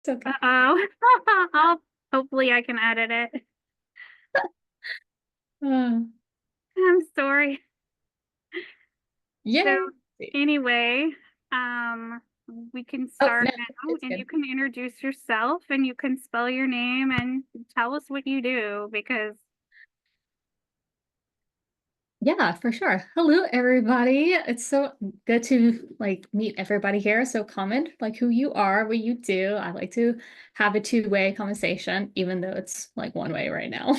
It's okay. Uh-oh. I'll hopefully I can edit it. Uh, I'm sorry. So Yay. anyway, um, we can Oh, start no, now it's and you good. can introduce yourself and you can spell your name and tell us what you do because Yeah, for sure. Hello, everybody. It's so good to meet everybody here. So comment who you are, what you do. I like to have a two-way conversation, even though it's one way right now.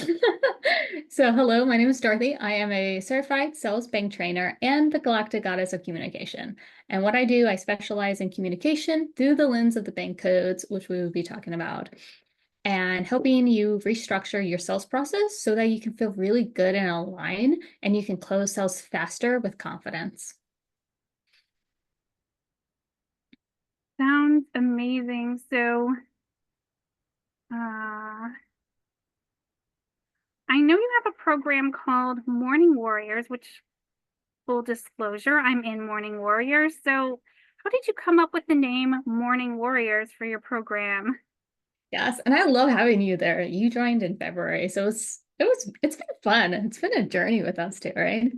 So hello, my name is Dorothy. I am a certified sales bank trainer and the Galactic Goddess of Communication. And what I do, I specialize in communication through the lens of the bank codes, which we will be talking about, and helping you restructure your sales process so that you can feel really good and aligned and you can close sales faster with confidence. sounds amazing. So uh I know you have a program called Morning Warriors, which full disclosure, I'm in Morning Warriors. So how did you come up with the name Morning Warriors for your program? Yes, and I love having you there. You joined in February, so it's been fun. It's been a journey with us too, right?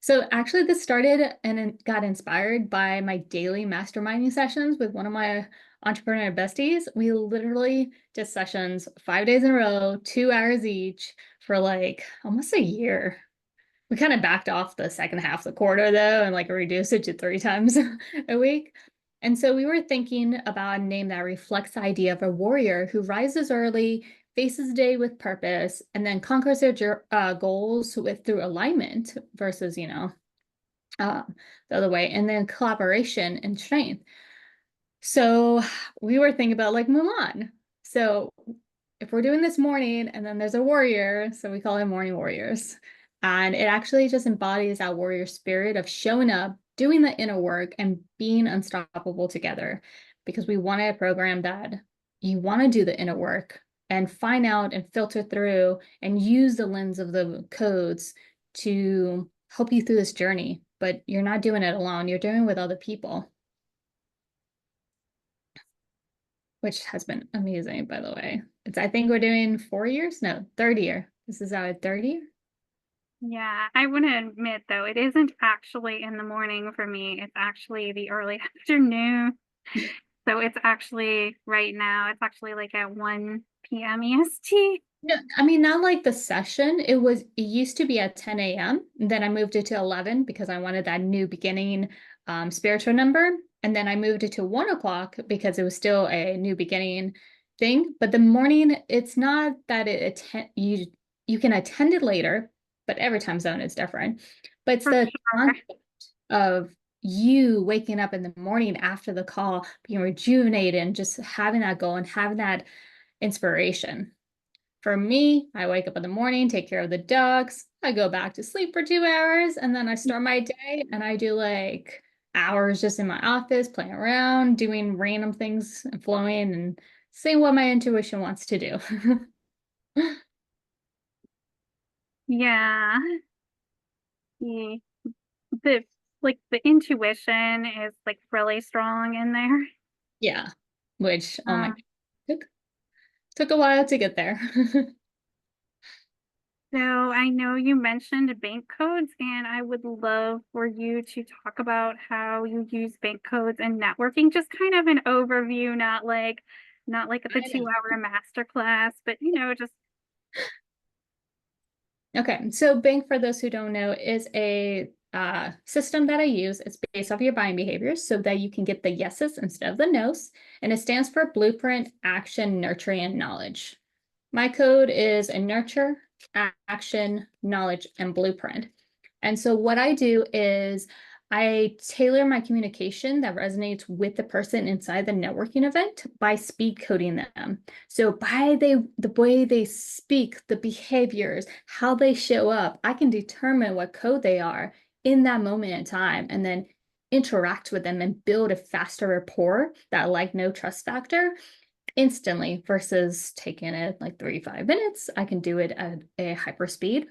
So actually this started and it got inspired by my daily masterminding sessions with one of my entrepreneur besties. We literally did sessions 5 days in a row, 2 hours each for almost a year. We kind of backed off the second half of the quarter though, and reduced it to 3 times a week. And so we were thinking about a name that reflects the idea of a warrior who rises early, faces the day with purpose, and then conquers their goals through alignment versus, uh, the other way, and then collaboration and strength. So we were thinking about Mulan. So if we're doing this morning and then there's a warrior, so we call it morning warriors. And it actually just embodies that warrior spirit of showing up, doing the inner work, and being unstoppable together. Because we wanted a program that you want to do the inner work and find out and filter through and use the lens of the codes to help you through this journey. But you're not doing it alone, you're doing it with other people, which has been amazing, by the way. I think we're doing 4 years? No, third year. This is our third year. Yeah, I want to admit though, it isn't actually in the morning for me. It's actually the early afternoon. So it's actually right now, it's actually like at 1 p.m. EST. No, I mean, not like the session. It used to be at 10 a.m. Then I moved it to 11 because I wanted that new beginning spiritual number. And then I moved it to 1 o'clock because it was still a new beginning thing. But the morning, it's not that you can attend it later, but every time zone is different. But it's For the sure. concept of you waking up in the morning after the call, being rejuvenated and just having that goal and having that inspiration. For me, I wake up in the morning, take care of the dogs. I go back to sleep for 2 hours, and then I start my day and I do hours just in my office, playing around, doing random things and flowing and seeing what my intuition wants to do. Yeah. The, the the intuition is like really strong in there. Yeah, which, oh my, Uh, took a while to get there. so I know you mentioned bank codes, and I would love for you to talk about how you use bank codes and networking, just kind of an overview, not like the I know. 2 hour masterclass, but just Okay, so B.A.N.K, for those who don't know, is a system that I use. It's based off your buying behaviors so that you can get the yeses instead of the nos. And it stands for Blueprint, Action, Nurturing, and Knowledge. My code is a nurture, action, knowledge, and blueprint. And so what I do is I tailor my communication that resonates with the person inside the networking event by speed coding them. So by the way they speak, the behaviors, how they show up, I can determine what code they are in that moment in time and then interact with them and build a faster rapport that no trust factor instantly versus taking it 3 to 5 minutes. I can do it at a hyper speed,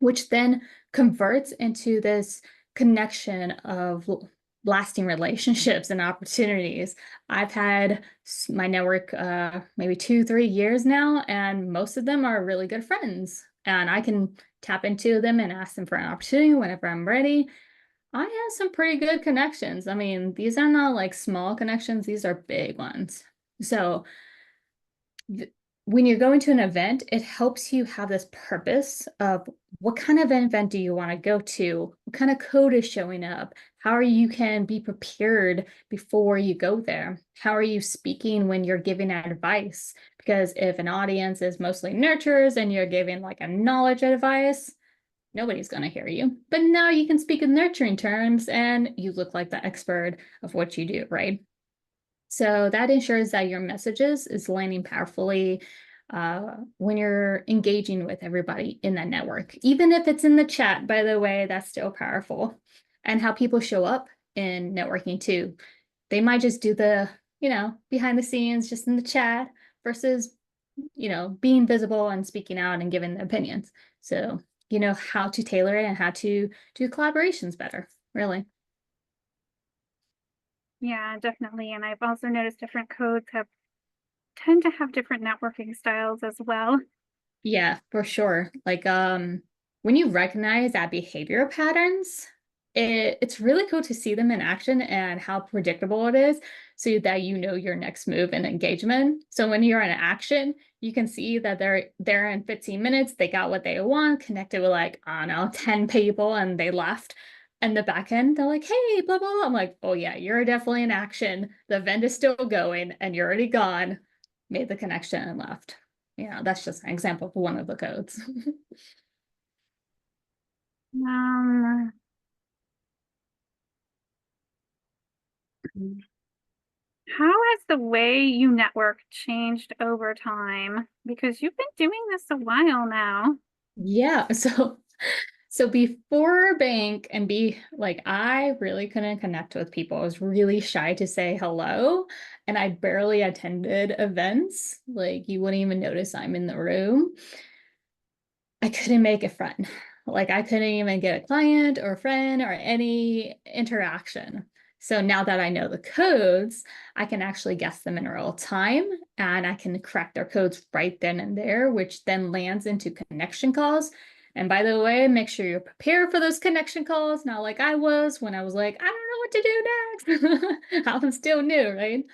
which then converts into this connection of lasting relationships and opportunities. I've had my network maybe 2, 3 years now, and most of them are really good friends. And I can tap into them and ask them for an opportunity whenever I'm ready. I have some pretty good connections. I mean, these are not like small connections, these are big ones. So when you're going to an event, it helps you have this purpose of what kind of event do you want to go to? What kind of code is showing up? How are you can be prepared before you go there? How are you speaking when you're giving advice? Because if an audience is mostly nurturers and you're giving like a knowledge advice, nobody's going to hear you. But now you can speak in nurturing terms and you look like the expert of what you do, right? So that ensures that your messages is landing powerfully when you're engaging with everybody in that network. Even if it's in the chat, by the way, that's still powerful. And how people show up in networking too. They might just do the, behind the scenes, just in the chat versus, being visible and speaking out and giving opinions. So you know how to tailor it and how to do collaborations better, really. Yeah, definitely. And I've also noticed different codes have tend to have different networking styles as well. Yeah, for sure. Like when you recognize that behavior patterns, it's really cool to see them in action and how predictable it is so that you know your next move and engagement. So when you're in action, you can see that they're there in 15 minutes, they got what they want, connected with like, I don't know, 10 people and they left. And the back end, they're like, hey, blah, blah, blah. I'm like, oh yeah, you're definitely in action. The event is still going and you're already gone. Made the connection and left. Yeah, that's just an example of one of the codes. Um, how has the way you network changed over time? Because you've been doing this a while now. Yeah, so before bank and be like I really couldn't connect with people. I was really shy to say hello and I barely attended events. Like you wouldn't even notice I'm in the room. I couldn't make a friend. Like I couldn't even get a client or a friend or any interaction. So now that I know the codes, I can actually guess them in real time and I can correct their codes right then and there, which then lands into connection calls. And by the way, make sure you're prepared for those connection calls, not like I was when I was like, I don't know what to do next. I'm still new, right?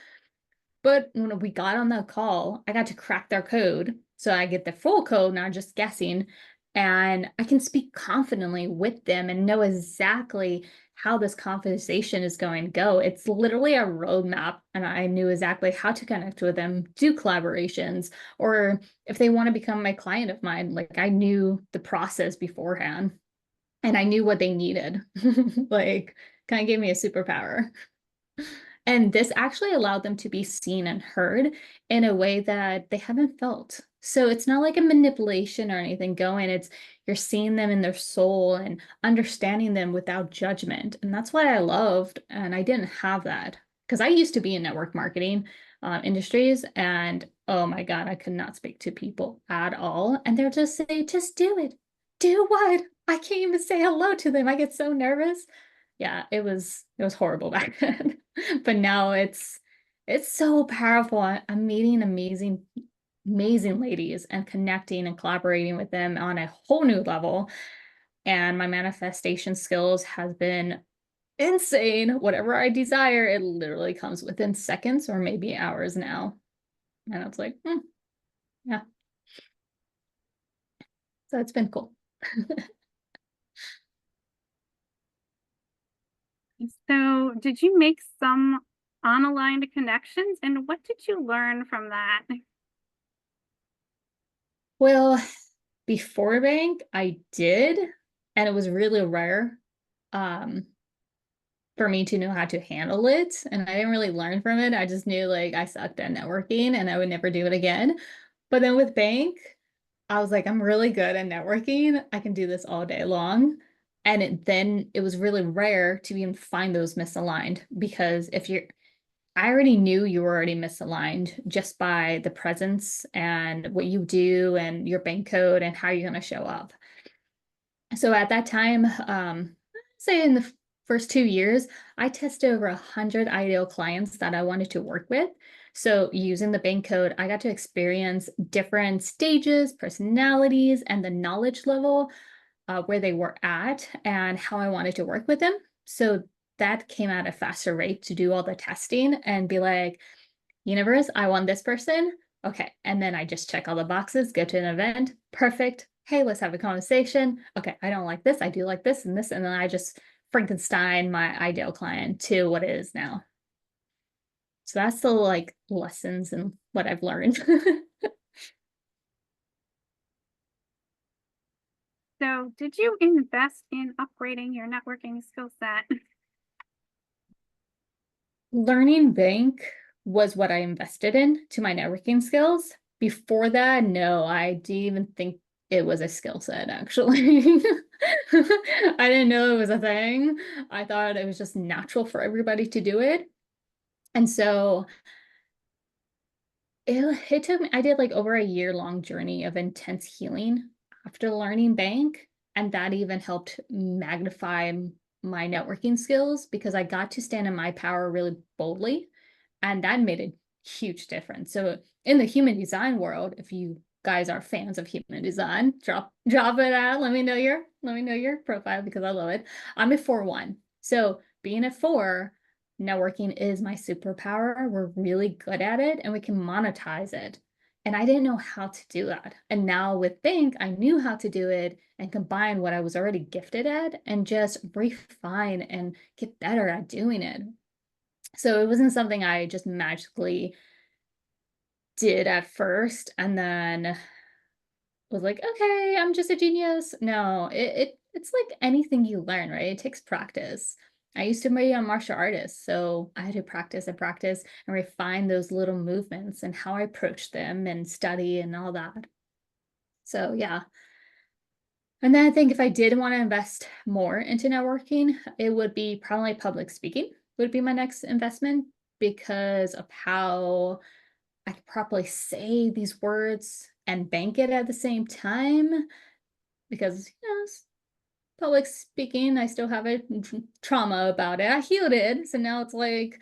But when we got on the call, I got to crack their code. So I get the full code, not just guessing. And I can speak confidently with them and know exactly how this conversation is going to go. It's literally a roadmap. And I knew exactly how to connect with them, do collaborations, or if they want to become my client of mine, like I knew the process beforehand and I knew what they needed. Like, kind of gave me a superpower. And this actually allowed them to be seen and heard in a way that they haven't felt. So it's not like a manipulation or anything going. It's you're seeing them in their soul and understanding them without judgment. And that's what I loved. And I didn't have that because I used to be in network marketing industries. And oh my God, I could not speak to people at all. And they're just say, just do it. Do what? I can't even say hello to them. I get so nervous. Yeah, it was horrible back then. But now it's so powerful. I'm meeting amazing ladies and connecting and collaborating with them on a whole new level. And my manifestation skills has been insane. Whatever I desire, it literally comes within seconds or maybe hours now. And it's like, yeah. So it's been cool. So, did you make some unaligned connections, and what did you learn from that? Well, before bank, I did, and it was really rare. Um, for me to know how to handle it. And I didn't really learn from it. I just knew like I sucked at networking and I would never do it again. But then with bank, I was like, I'm really good at networking. I can do this all day long. And then it was really rare to even find those misaligned because if you're, I already knew you were already misaligned just by the presence and what you do and your bank code and how you're going to show up. So at that time, say in the first 2 years, I tested over 100 ideal clients that I wanted to work with. So using the bank code, I got to experience different stages, personalities, and the knowledge level where they were at and how I wanted to work with them. So that came at a faster rate to do all the testing and be like, universe, I want this person. Okay. And then I just check all the boxes, go to an event. Perfect. Hey, let's have a conversation. Okay. I don't like this. I do like this and this. And then I just Frankenstein my ideal client to what it is now. So that's the like lessons and what I've learned. So, did you invest in upgrading your networking skill set? Learning bank was what I invested in to my networking skills. Before that, no, I didn't even think it was a skill set, actually. I didn't know it was a thing. I thought it was just natural for everybody to do it. And so it took me, I did like over a year-long journey of intense healing after learning bank. And that even helped magnify my networking skills because I got to stand in my power really boldly. And that made a huge difference. So in the human design world, if you guys are fans of human design, drop it out. Let me know your profile because I love it. I'm a 4-1. So being a 4, networking is my superpower. We're really good at it and we can monetize it. And I didn't know how to do that. And now with B.A.N.K, I knew how to do it and combine what I was already gifted at and just refine and get better at doing it. So it wasn't something I just magically did at first and then was like, okay, I'm just a genius. No, it's like anything you learn, right? It takes practice. I used to be a martial artist, so I had to practice and practice and refine those little movements and how I approach them and study and all that. So yeah. And then I think if I did want to invest more into networking, it would be probably public speaking would be my next investment because of how I could properly say these words and bank it at the same time because, public speaking, I still have a trauma about it. I healed it, so now it's like,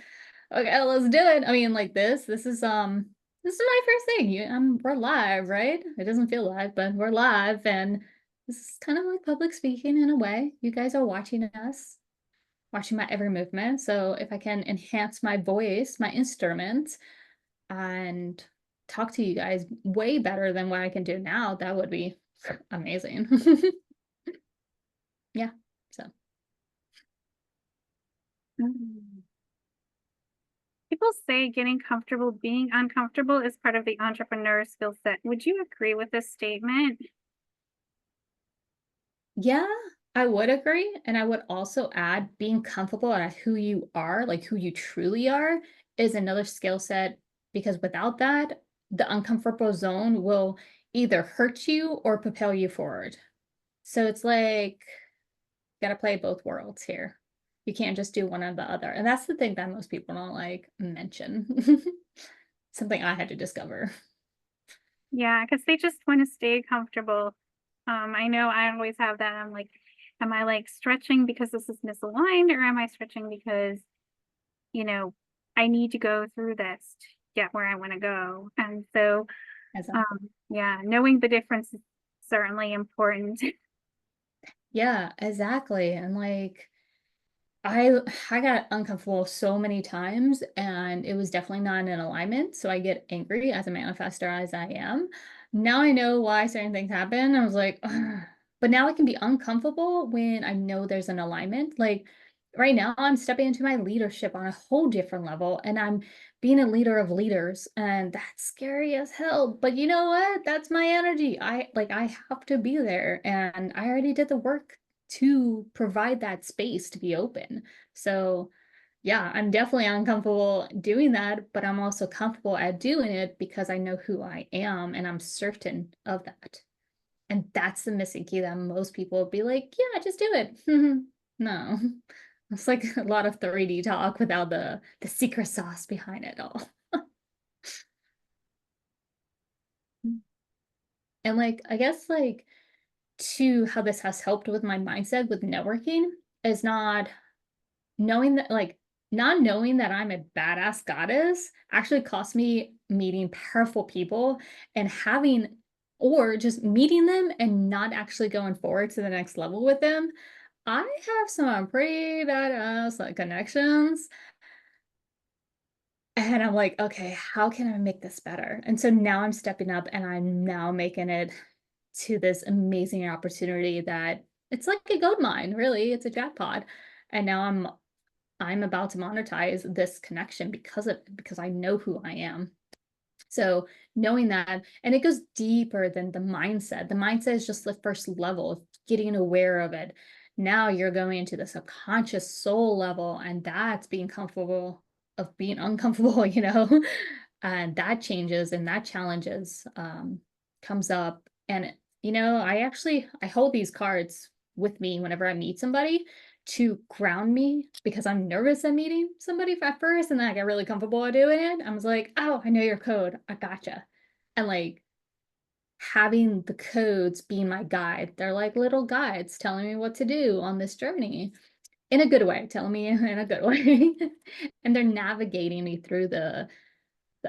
okay, let's do it. I mean, like this is my first thing. We're live, right? It doesn't feel live, but we're live, and this is kind of like public speaking in a way. You guys are watching us, watching my every movement. So if I can enhance my voice, my instrument, and talk to you guys way better than what I can do now, that would be amazing. Yeah. So Mm. People say getting comfortable being uncomfortable is part of the entrepreneur skill set. Would you agree with this statement? yeah, I would agree. And I would also add being comfortable at who you are, like who you truly are, is another skill set because without that, the uncomfortable zone will either hurt you or propel you forward. So it's like, gotta play both worlds here. You can't just do one or the other. And that's the thing that most people don't like mention. Something I had to discover. Yeah, because they just want to stay comfortable. I know I always have that. I'm like, am I like stretching because this is misaligned, or am I stretching because, you know, I need to go through this to get where I want to go? And so, Exactly. yeah, knowing the difference is certainly important. Yeah, exactly. And like I I got uncomfortable so many times and it was definitely not in alignment. So I get angry as a manifestor as I am. Now I know why certain things happen. I was like, "Ugh." But now I can be uncomfortable when I know there's an alignment. Like right now, I'm stepping into my leadership on a whole different level and I'm being a leader of leaders. And that's scary as hell. But you know what? That's my energy. I have to be there. And I already did the work to provide that space to be open. So, yeah, I'm definitely uncomfortable doing that, but I'm also comfortable at doing it because I know who I am and I'm certain of that. And that's the missing key that most people would be like, yeah, just do it. No. It's like a lot of 3D talk without the secret sauce behind it all. And like I guess like to how this has helped with my mindset with networking is not knowing that, like, not knowing that I'm a badass goddess actually cost me meeting powerful people and having, or just meeting them and not actually going forward to the next level with them. I have some pretty badass like connections. And I'm like, okay, how can I make this better? And so now I'm stepping up and I'm now making it to this amazing opportunity that it's like a gold mine, really. It's a jackpot. And now I'm about to monetize this connection because of because I know who I am. So knowing that, and it goes deeper than the mindset. The mindset is just the first level of getting aware of it. Now you're going into the subconscious soul level, and that's being comfortable of being uncomfortable, and that changes and that challenges comes up. And I hold these cards with me whenever I meet somebody to ground me because I'm nervous at meeting somebody at first, and then I get really comfortable at doing it. I was like, "Oh, I know your code. I gotcha." And like having the codes being my guide, they're like little guides telling me what to do on this journey in a good way, telling me in a good way. And they're navigating me through the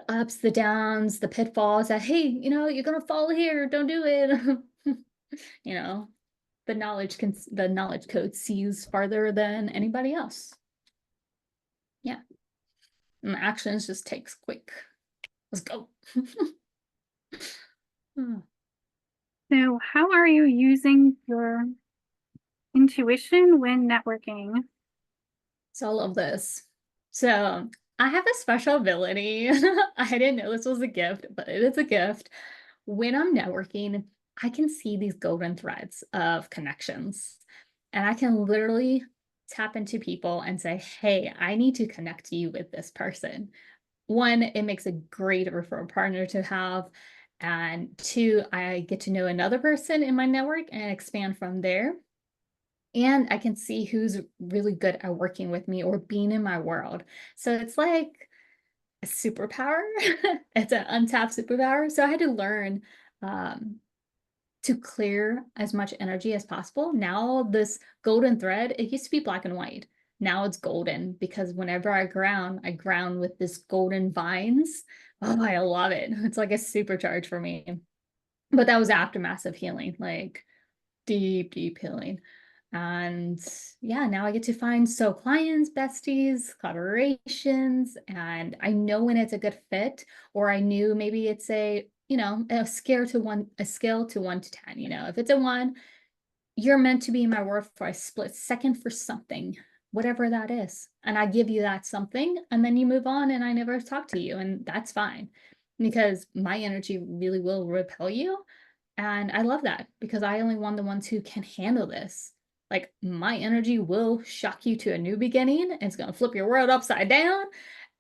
ups, the downs, the pitfalls that, hey, you're gonna fall here, don't do it. you know, the knowledge code sees farther than anybody else. Yeah. And actions just takes quick. Let's go. Hmm. So, how are you using your intuition when networking? So I love this. So I have a special ability. I didn't know this was a gift, but it is a gift. When I'm networking, I can see these golden threads of connections. And I can literally tap into people and say, hey, I need to connect you with this person. One, it makes a great referral partner to have. And two, I get to know another person in my network and expand from there. And I can see who's really good at working with me or being in my world. So it's like a superpower. It's an untapped superpower. So I had to learn um, to clear as much energy as possible. Now, this golden thread, it used to be black and white. Now it's golden because whenever I ground with this golden vines. Oh, I love it. It's like a supercharge for me. But that was after massive healing, like deep, deep healing. And yeah, now I get to find clients, besties, collaborations, and I know when it's a good fit, or I knew maybe it's a scale to 1 to 10. If it's a one, you're meant to be in my world for a split second for something, whatever that is. And I give you that something, and then you move on, and I never talk to you, and that's fine because my energy really will repel you. And I love that because I only want the ones who can handle this. Like my energy will shock you to a new beginning. And it's gonna flip your world upside down,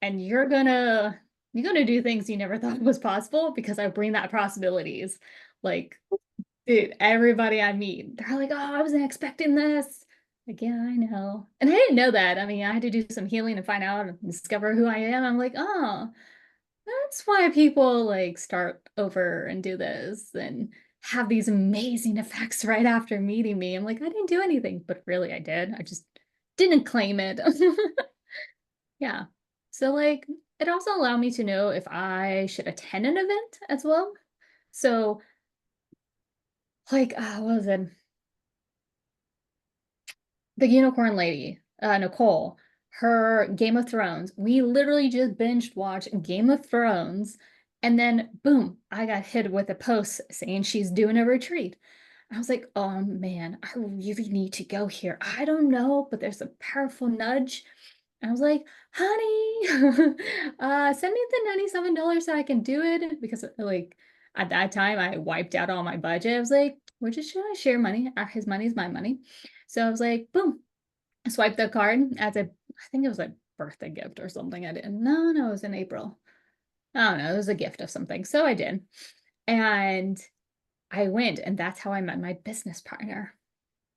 and you're gonna do things you never thought was possible because I bring that possibilities. Like, dude, everybody I meet, they're like, "Oh, I wasn't expecting this." Like, yeah, I know. And I didn't know that. I mean, I had to do some healing and find out and discover who I am. I'm like, oh, that's why people like start over and do this and have these amazing effects right after meeting me. I'm like, I didn't do anything, but really I did. I just didn't claim it. Yeah. So like it also allowed me to know if I should attend an event as well. So like what was it? The unicorn lady, Nicole, her Game of Thrones. We literally just binged watched Game of Thrones, and then boom, I got hit with a post saying she's doing a retreat. I was like, oh man, I really need to go here. I don't know, but there's a powerful nudge. I was like, honey, send me the $97 so I can do it because like at that time I wiped out all my budget. I was like, we're just gonna share money. His money is my money. So I was like, boom, swipe the card as I think it was a birthday gift or something. I didn't. No, it was in April. I don't know. It was a gift of something. So I did. And I went, and that's how I met my business partner,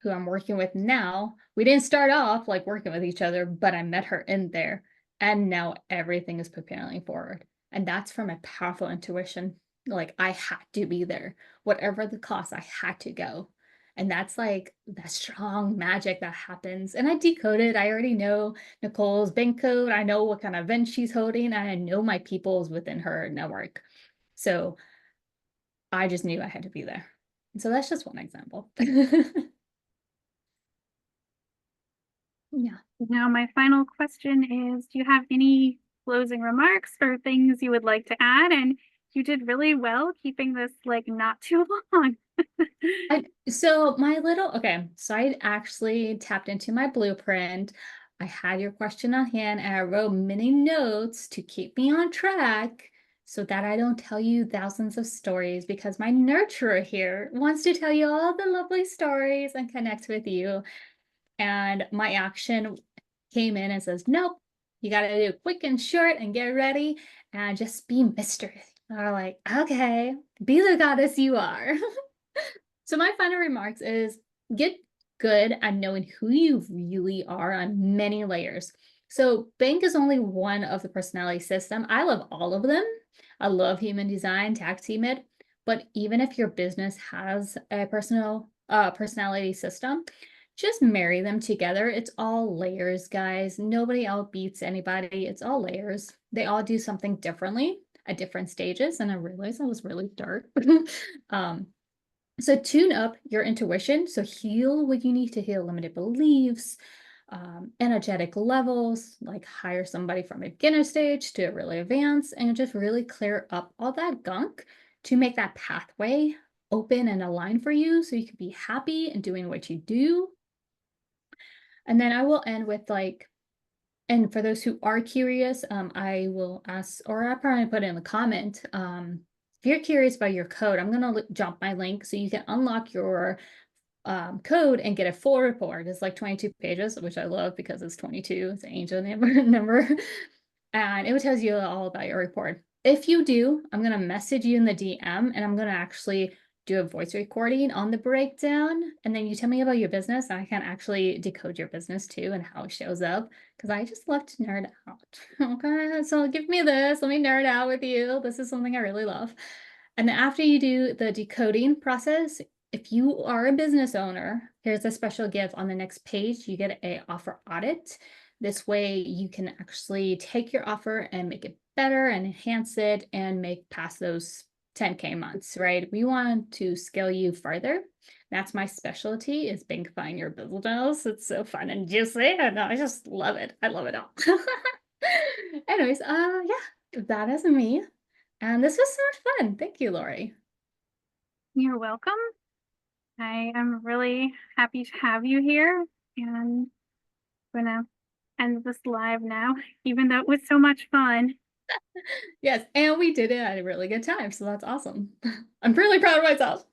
who I'm working with now. We didn't start off like working with each other, but I met her in there. And now everything is propelling forward. And that's from a powerful intuition. Like I had to be there. Whatever the cost, I had to go. And that's like that strong magic that happens. And I decoded. I already know Nicole's bank code. I know what kind of event she's holding, and I know my people's within her network. So I just knew I had to be there. And so that's just one example. Yeah. Now, my final question is, do you have any closing remarks or things you would like to add? And you did really well keeping this like not too long. So my little, okay, so I actually tapped into my blueprint. I had your question on hand and I wrote many notes to keep me on track so that I don't tell you thousands of stories, because my nurturer here wants to tell you all the lovely stories and connect with you. And my action came in and says, nope, you got to do quick and short and get ready and just be mysterious. And I'm like, okay, be the goddess you are. So my final remarks is get good at knowing who you really are on many layers. So B.A.N.K is only one of the personality system. I love all of them. I love human design, tag team it. But even if your business has a personality system, just marry them together. It's all layers, guys. Nobody outbeats anybody. It's all layers. They all do something differently at different stages. And I realized I was really dark. um, so tune up your intuition. So heal what you need to heal, limited beliefs, energetic levels, like hire somebody from a beginner stage to a really advanced, and just really clear up all that gunk to make that pathway open and align for you so you can be happy in doing what you do. And then I will end with like, and for those who are curious, I will ask, or I'll probably put in the comment, if you're curious about your code, I'm going to jump my link so you can unlock your code and get a full report. It's like 22 pages, which I love because it's 22. It's an angel number. And it tells you all about your report. If you do, I'm going to message you in the DM and I'm going to actually do a voice recording on the breakdown. And then you tell me about your business. And I can actually decode your business too and how it shows up, because I just love to nerd out. Okay, so give me this. Let me nerd out with you. This is something I really love. And then after you do the decoding process, if you are a business owner, here's a special gift on the next page. You get a offer audit. This way you can actually take your offer and make it better and enhance it and make past those 10K months, right? We want to scale you further. That's my specialty, is bankifying your business. It's so fun and juicy, and I just love it. I love it all. Anyways, yeah, that is me. And this was so much fun. Thank you, Lori. You're welcome. I am really happy to have you here, and I'm gonna end this live now, even though it was so much fun. Yes, and we did it at a really good time, so that's awesome. I'm really proud of myself.